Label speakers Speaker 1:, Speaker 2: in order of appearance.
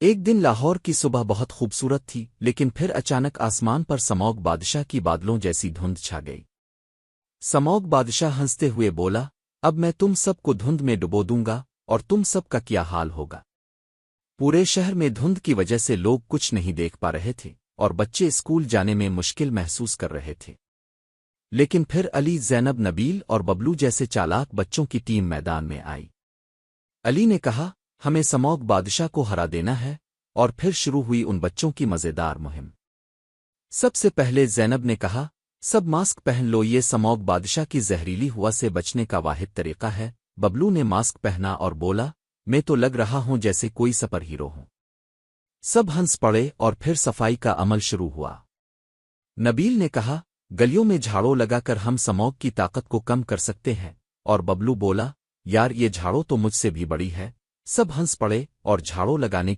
Speaker 1: ایک دن لاہور کی صبح بہت خوبصورت تھی، لیکن پھر اچانک آسمان پر سموگ بادشاہ کی بادلوں جیسی دھند چھا گئی۔ سموگ بادشاہ ہنستے ہوئے بولا، اب میں تم سب کو دھند میں ڈبو دوں گا، اور تم سب کا کیا حال ہوگا؟ پورے شہر میں دھند کی وجہ سے لوگ کچھ نہیں دیکھ پا رہے تھے، اور بچے اسکول جانے میں مشکل محسوس کر رہے تھے۔ لیکن پھر علی، زینب، نبیل اور ببلو جیسے چالاک بچوں کی ٹیم میدان میں آئی۔ علی نے کہا، ہمیں سموگ بادشاہ کو ہرا دینا ہے، اور پھر شروع ہوئی ان بچوں کی مزیدار مہم۔ سب سے پہلے زینب نے کہا، سب ماسک پہن لو، یہ سموگ بادشاہ کی زہریلی ہوا سے بچنے کا واحد طریقہ ہے۔ ببلو نے ماسک پہنا اور بولا، میں تو لگ رہا ہوں جیسے کوئی سپر ہیرو ہوں۔ سب ہنس پڑے اور پھر صفائی کا عمل شروع ہوا۔ نبیل نے کہا، گلیوں میں جھاڑو لگا کر ہم سموگ کی طاقت کو کم کر سکتے ہیں، اور ببلو بولا، یار یہ جھاڑو تو مجھ سے بھی بڑی ہے۔ سب ہنس پڑے اور جھاڑو لگانے